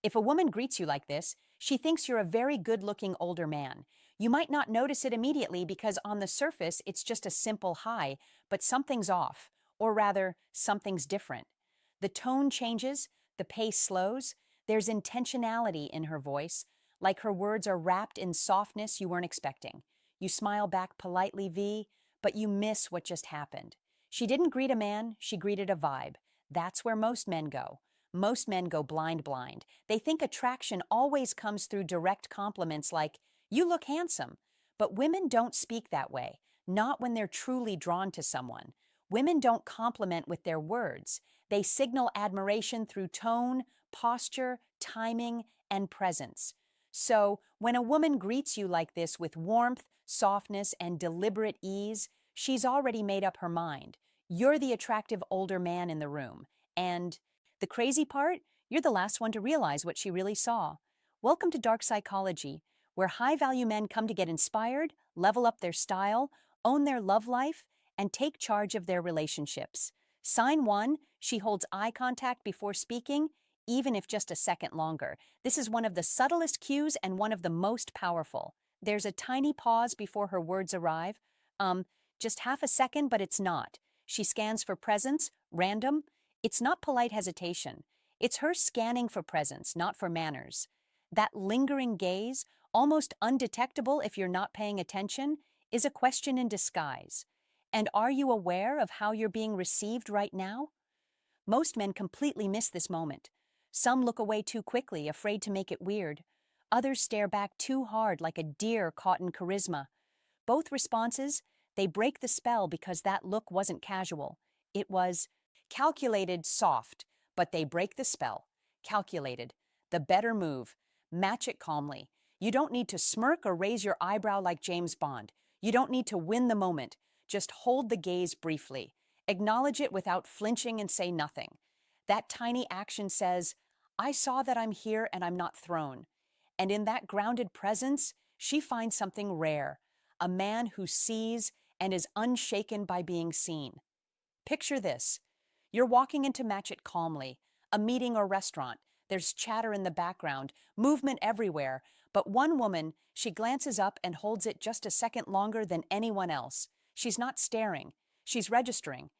If a woman greets you like this, she thinks you're a very good-looking older man. You might not notice it immediately because on the surface it's just a simple hi, but something's off, or rather, something's different. The tone changes, the pace slows, there's intentionality in her voice, like her words are wrapped in softness you weren't expecting. You smile back politely, V, but you miss what just happened. She didn't greet a man, she greeted a vibe. That's where most men go. Most men go blind. They think attraction always comes through direct compliments like, you look handsome. But women don't speak that way, not when they're truly drawn to someone. Women don't compliment with their words. They signal admiration through tone, posture, timing, and presence. So, when a woman greets you like this with warmth, softness, and deliberate ease, she's already made up her mind. You're the attractive older man in the room. And the crazy part? You're the last one to realize what she really saw. Welcome to Dark Psychology, where high-value men come to get inspired, level up their style, own their love life, and take charge of their relationships. Sign 1, she holds eye contact before speaking, even if just a second longer. This is one of the subtlest cues and one of the most powerful. There's a tiny pause before her words arrive. Just half a second, but it's not. She scans for presence, random. It's not polite hesitation. It's her scanning for presence, not for manners. That lingering gaze, almost undetectable if you're not paying attention, is a question in disguise. And are you aware of how you're being received right now? Most men completely miss this moment. Some look away too quickly, afraid to make it weird. Others stare back too hard like a deer caught in charisma. Both responses, they break the spell because that look wasn't casual. It was calculated, soft, but they break the spell. Calculated. The better move. Match it calmly. You don't need to smirk or raise your eyebrow like James Bond. You don't need to win the moment. Just hold the gaze briefly. Acknowledge it without flinching and say nothing. That tiny action says, I saw that I'm here and I'm not thrown. And in that grounded presence, she finds something rare. A man who sees and is unshaken by being seen. Picture this. You're walking in to match it calmly. A meeting or restaurant. There's chatter in the background, movement everywhere. But one woman, she glances up and holds it just a second longer than anyone else. She's not staring. She's registering.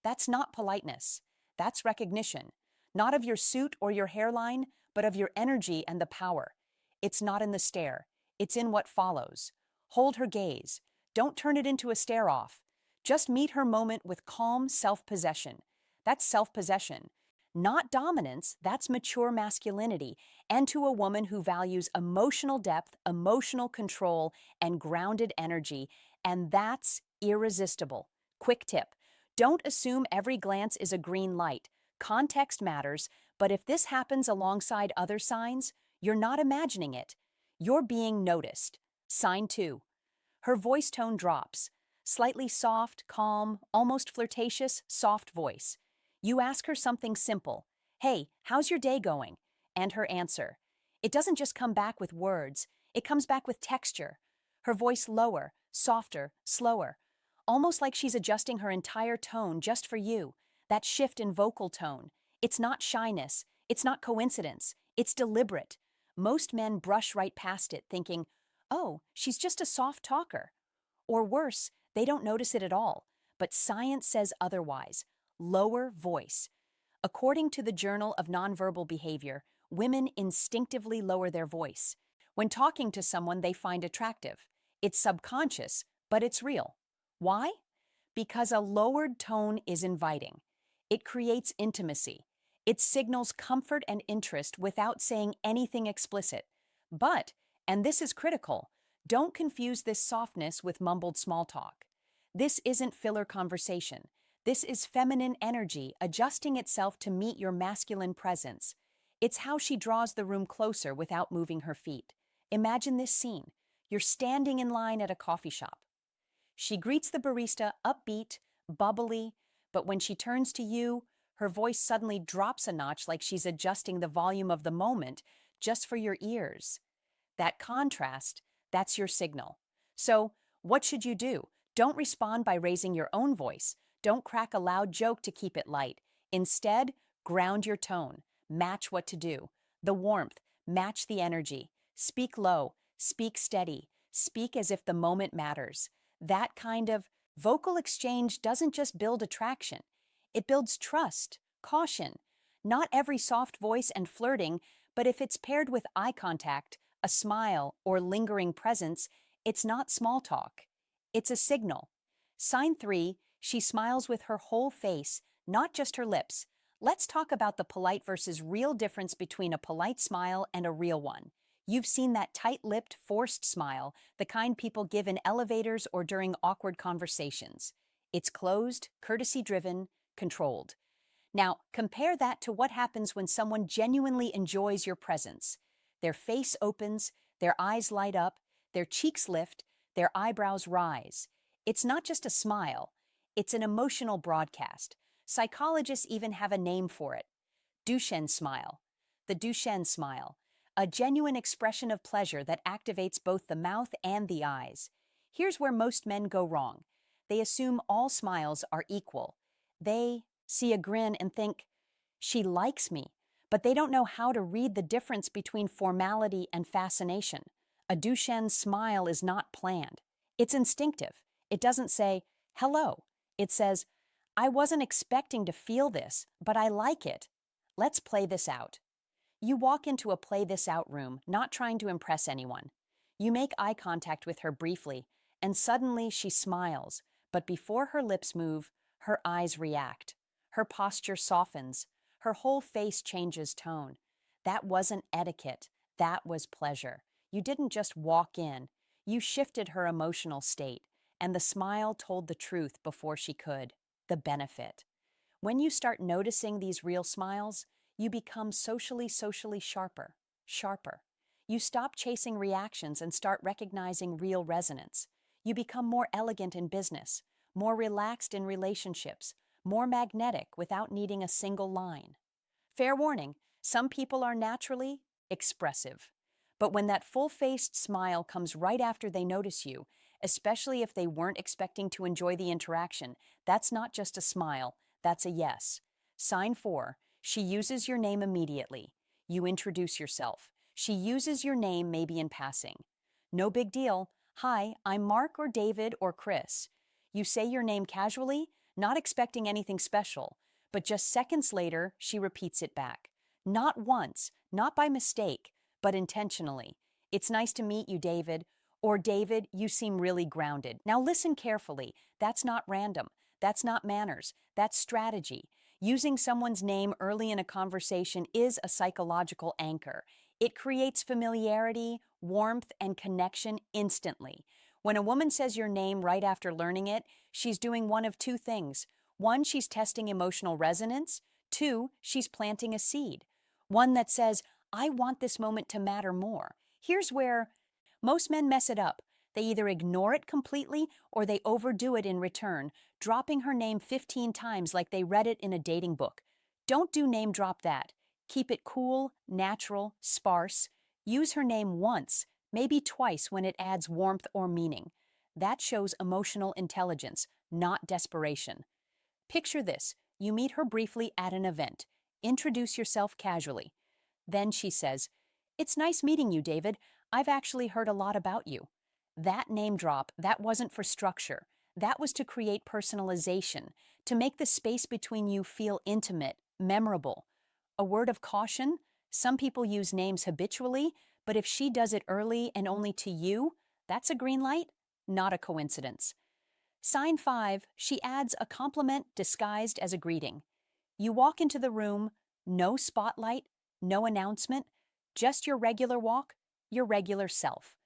That's not politeness. That's recognition. Not of your suit or your hairline, but of your energy and the power. It's not in the stare. It's in what follows. Hold her gaze. Don't turn it into a stare-off. Just meet her moment with calm self-possession. That's self-possession. Not dominance, that's mature masculinity, and to a woman who values emotional depth, emotional control, and grounded energy, and that's irresistible. Quick tip. Don't assume every glance is a green light. Context matters, but if this happens alongside other signs, you're not imagining it. You're being noticed. Sign 2. Her voice tone drops. Slightly soft, calm, almost flirtatious, soft voice. You ask her something simple. Hey, how's your day going? And her answer. It doesn't just come back with words. It comes back with texture. Her voice lower, softer, slower. Almost like she's adjusting her entire tone just for you. That shift in vocal tone. It's not shyness. It's not coincidence. It's deliberate. Most men brush right past it, thinking, oh, she's just a soft talker. Or worse, they don't notice it at all. But science says otherwise. Lower voice. According to the Journal of Nonverbal Behavior, women instinctively lower their voice when talking to someone they find attractive. It's subconscious, but it's real. Why? Because a lowered tone is inviting. It creates intimacy. It signals comfort and interest without saying anything explicit. But, and this is critical, don't confuse this softness with mumbled small talk. This isn't filler conversation. This is feminine energy adjusting itself to meet your masculine presence. It's how she draws the room closer without moving her feet. Imagine this scene. You're standing in line at a coffee shop. She greets the barista upbeat, bubbly, but when she turns to you, her voice suddenly drops a notch like she's adjusting the volume of the moment just for your ears. That contrast, that's your signal. So, what should you do? Don't respond by raising your own voice. Don't crack a loud joke to keep it light. Instead, ground your tone. Match what to do. The warmth, match the energy. Speak low, speak steady, speak as if the moment matters. That kind of vocal exchange doesn't just build attraction, it builds trust, caution. Not every soft voice and flirting, but if it's paired with eye contact, a smile, or lingering presence, it's not small talk. It's a signal. Sign 3, she smiles with her whole face, not just her lips. Let's talk about the polite versus real difference between a polite smile and a real one. You've seen that tight-lipped, forced smile, the kind people give in elevators or during awkward conversations. It's closed, courtesy-driven, controlled. Now, compare that to what happens when someone genuinely enjoys your presence. Their face opens, their eyes light up, their cheeks lift, their eyebrows rise. It's not just a smile, it's an emotional broadcast. Psychologists even have a name for it: Duchenne smile. The Duchenne smile, a genuine expression of pleasure that activates both the mouth and the eyes. Here's where most men go wrong. They assume all smiles are equal. They see a grin and think, she likes me, but they don't know how to read the difference between formality and fascination. A Duchenne smile is not planned. It's instinctive. It doesn't say, hello. It says, I wasn't expecting to feel this, but I like it. Let's play this out. You walk into a play this out room, not trying to impress anyone. You make eye contact with her briefly, and suddenly she smiles, but before her lips move, her eyes react. Her posture softens. Her whole face changes tone. That wasn't etiquette. That was pleasure. You didn't just walk in. You shifted her emotional state, and the smile told the truth before she could. The benefit. When you start noticing these real smiles, you become socially sharper. You stop chasing reactions and start recognizing real resonance. You become more elegant in business, more relaxed in relationships, more magnetic without needing a single line. Fair warning, some people are naturally expressive. But when that full-faced smile comes right after they notice you, especially if they weren't expecting to enjoy the interaction, that's not just a smile, that's a yes. Sign 4, she uses your name immediately. You introduce yourself. She uses your name maybe in passing. No big deal. Hi, I'm Mark or David or Chris. You say your name casually, not expecting anything special, but just seconds later, she repeats it back. Not once, not by mistake, but intentionally. It's nice to meet you, David. Or David, you seem really grounded. Now listen carefully. That's not random. That's not manners. That's strategy. Using someone's name early in a conversation is a psychological anchor. It creates familiarity, warmth, and connection instantly. When a woman says your name right after learning it, she's doing one of two things. One, she's testing emotional resonance. Two, she's planting a seed. One that says, I want this moment to matter more. Here's where most men mess it up. They either ignore it completely or they overdo it in return, dropping her name 15 times like they read it in a dating book. Don't do name drop that. Keep it cool, natural, sparse. Use her name once, maybe twice when it adds warmth or meaning. That shows emotional intelligence, not desperation. Picture this. You meet her briefly at an event. Introduce yourself casually. Then she says, It's nice meeting you, David. I've actually heard a lot about you. That name drop, that wasn't for structure. That was to create personalization, to make the space between you feel intimate, memorable. A word of caution, some people use names habitually, but if she does it early and only to you, that's a green light, not a coincidence. Sign 5, she adds a compliment disguised as a greeting. You walk into the room, no spotlight, no announcement, just your regular walk, your regular self.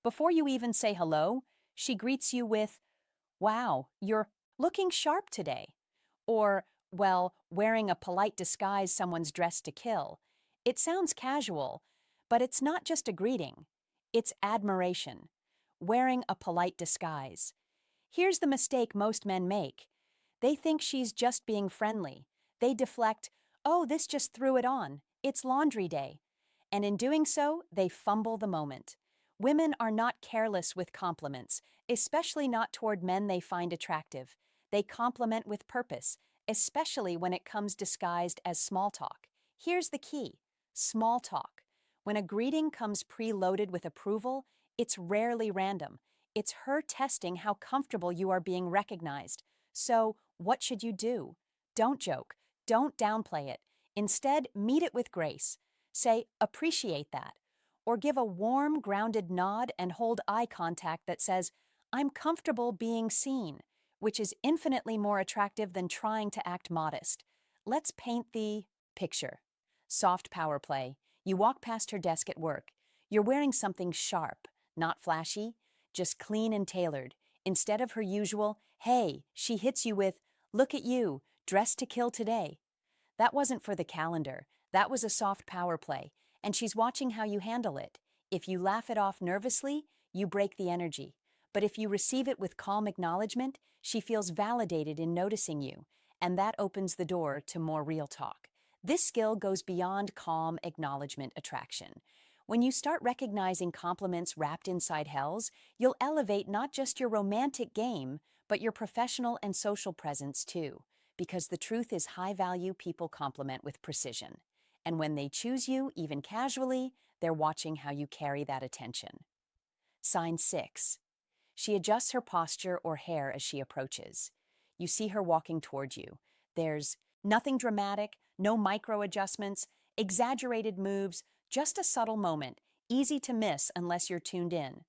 Before you even say hello, she greets you with, Wow, you're looking sharp today. Or, well, wearing a polite disguise someone's dressed to kill. It sounds casual, but it's not just a greeting. It's admiration. Wearing a polite disguise. Here's the mistake most men make. They think she's just being friendly. They deflect, oh, this just threw it on. It's laundry day. And in doing so, they fumble the moment. Women are not careless with compliments, especially not toward men they find attractive. They compliment with purpose, especially when it comes disguised as small talk. Here's the key. Small talk. When a greeting comes preloaded with approval, it's rarely random. It's her testing how comfortable you are being recognized. So, what should you do? Don't joke. Don't downplay it. Instead, meet it with grace. Say, appreciate that. Or give a warm, grounded nod and hold eye contact that says, I'm comfortable being seen, which is infinitely more attractive than trying to act modest. Let's paint the picture. Soft power play. You walk past her desk at work. You're wearing something sharp, not flashy, just clean and tailored. Instead of her usual, hey, she hits you with, look at you, dressed to kill today. That wasn't for the calendar. That was a soft power play, and she's watching how you handle it. If you laugh it off nervously, you break the energy. But if you receive it with calm acknowledgement, she feels validated in noticing you, and that opens the door to more real talk. This skill goes beyond calm acknowledgement attraction. When you start recognizing compliments wrapped inside hells, you'll elevate not just your romantic game, but your professional and social presence too. Because the truth is high-value people compliment with precision. And when they choose you, even casually, they're watching how you carry that attention. Sign 6. She adjusts her posture or hair as she approaches. You see her walking toward you. There's nothing dramatic, no micro adjustments, exaggerated moves, just a subtle moment, easy to miss unless you're tuned in.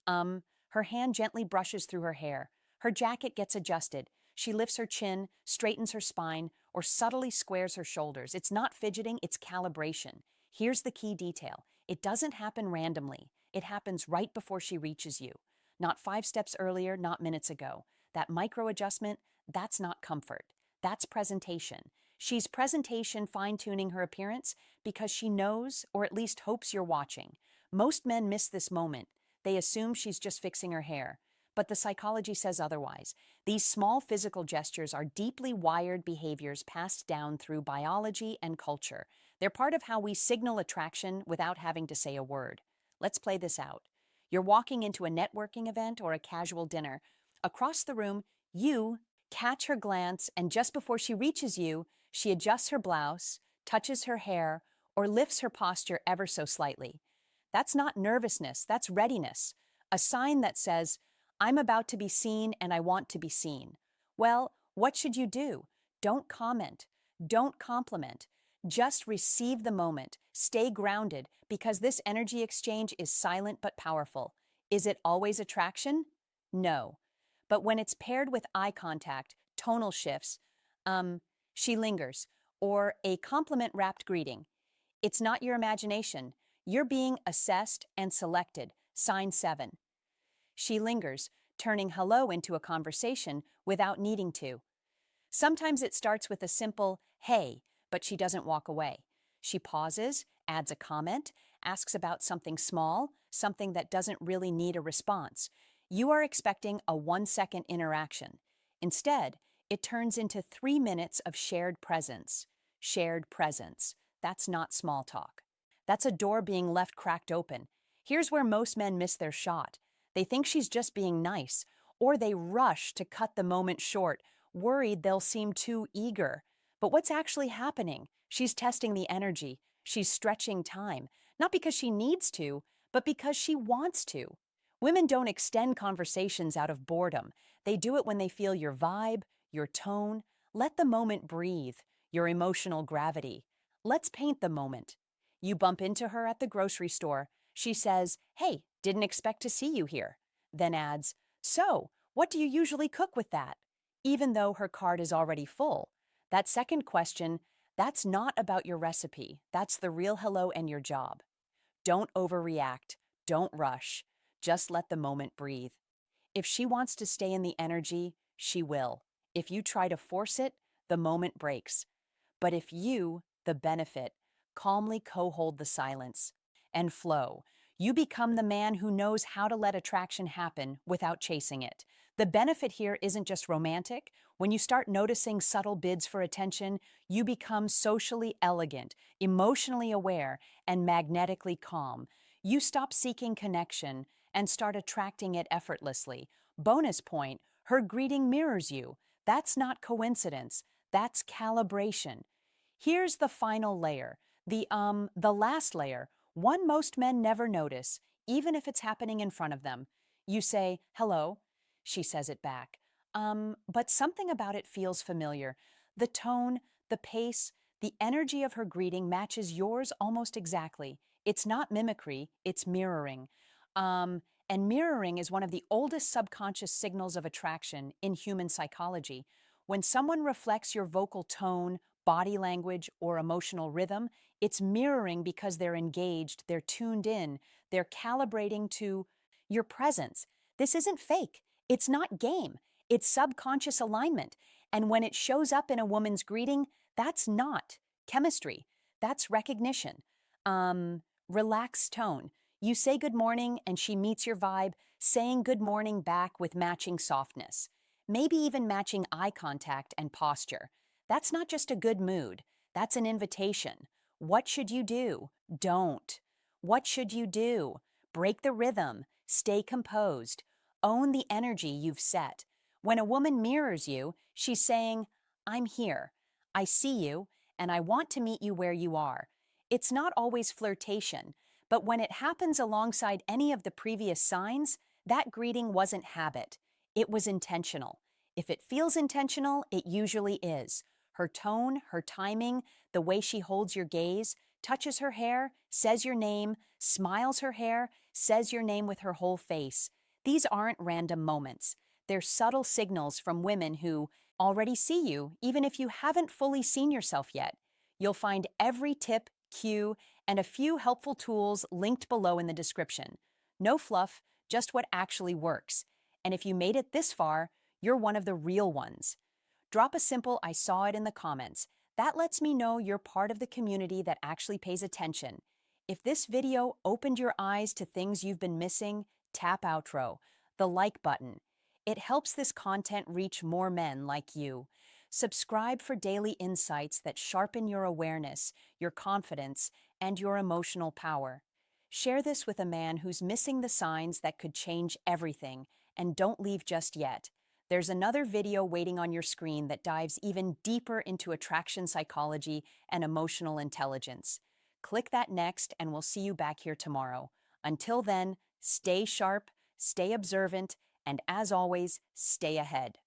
Her hand gently brushes through her hair. Her jacket gets adjusted. She lifts her chin, straightens her spine, or subtly squares her shoulders. It's not fidgeting, it's calibration. Here's the key detail. It doesn't happen randomly. It happens right before she reaches you. Not 5 steps earlier, not minutes ago. That micro adjustment, that's not comfort. That's presentation. She's presentation fine-tuning her appearance because she knows, or at least hopes you're watching. Most men miss this moment. They assume she's just fixing her hair. But the psychology says otherwise. These small physical gestures are deeply wired behaviors passed down through biology and culture. They're part of how we signal attraction without having to say a word. Let's play this out. You're walking into a networking event or a casual dinner. Across the room, you catch her glance, and just before she reaches you, she adjusts her blouse, touches her hair, or lifts her posture ever so slightly. That's not nervousness, that's readiness. A sign that says, I'm about to be seen and I want to be seen. Well, what should you do? Don't comment. Don't compliment. Just receive the moment. Stay grounded because this energy exchange is silent but powerful. Is it always attraction? No. But when it's paired with eye contact, tonal shifts, she lingers, or a compliment-wrapped greeting, it's not your imagination. You're being assessed and selected. Sign 7. She lingers, turning hello into a conversation without needing to. Sometimes it starts with a simple, hey, but she doesn't walk away. She pauses, adds a comment, asks about something small, something that doesn't really need a response. You are expecting a 1-second interaction. Instead, it turns into 3 minutes of shared presence. Shared presence. That's not small talk. That's a door being left cracked open. Here's where most men miss their shot. They think she's just being nice, or they rush to cut the moment short, worried they'll seem too eager. But what's actually happening? She's testing the energy. She's stretching time, not because she needs to, but because she wants to. Women don't extend conversations out of boredom. They do it when they feel your vibe, your tone. Let the moment breathe, your emotional gravity. Let's paint the moment. You bump into her at the grocery store. She says, hey, didn't expect to see you here. Then adds, so, what do you usually cook with that? Even though her cart is already full. That second question, that's not about your recipe. That's the real hello and your job. Don't overreact. Don't rush. Just let the moment breathe. If she wants to stay in the energy, she will. If you try to force it, the moment breaks. But if you, the benefit, calmly co-hold the silence and flow, you become the man who knows how to let attraction happen without chasing it. The benefit here isn't just romantic. When you start noticing subtle bids for attention, you become socially elegant, emotionally aware, and magnetically calm. You stop seeking connection and start attracting it effortlessly. Bonus point, her greeting mirrors you. That's not coincidence. That's calibration. Here's the final layer. The last layer, one most men never notice, even if it's happening in front of them. You say, hello. She says it back. But something about it feels familiar. The tone, the pace, the energy of her greeting matches yours almost exactly. It's not mimicry, it's mirroring. And mirroring is one of the oldest subconscious signals of attraction in human psychology. When someone reflects your vocal tone, body language, or emotional rhythm, it's mirroring because they're engaged, they're tuned in, they're calibrating to your presence. This isn't fake. It's not game. It's subconscious alignment. And when it shows up in a woman's greeting, that's not chemistry. That's recognition. Relaxed tone. You say good morning and she meets your vibe, saying good morning back with matching softness. Maybe even matching eye contact and posture. That's not just a good mood. That's an invitation. What should you do? Don't. What should you do? Break the rhythm. Stay composed. Own the energy you've set. When a woman mirrors you, she's saying, I'm here. I see you, and I want to meet you where you are. It's not always flirtation, but when it happens alongside any of the previous signs, that greeting wasn't habit. It was intentional. If it feels intentional, it usually is. Her tone, her timing, the way she holds your gaze, touches her hair, says your name, smiles her hair, says your name with her whole face. These aren't random moments. They're subtle signals from women who already see you, even if you haven't fully seen yourself yet. You'll find every tip, cue, and a few helpful tools linked below in the description. No fluff, just what actually works. And if you made it this far, you're one of the real ones. Drop a simple "I saw it" in the comments. That lets me know you're part of the community that actually pays attention. If this video opened your eyes to things you've been missing, tap outro, the like button. It helps this content reach more men like you. Subscribe for daily insights that sharpen your awareness, your confidence, and your emotional power. Share this with a man who's missing the signs that could change everything, and don't leave just yet. There's another video waiting on your screen that dives even deeper into attraction psychology and emotional intelligence. Click that next, and we'll see you back here tomorrow. Until then, stay sharp, stay observant, and as always, stay ahead.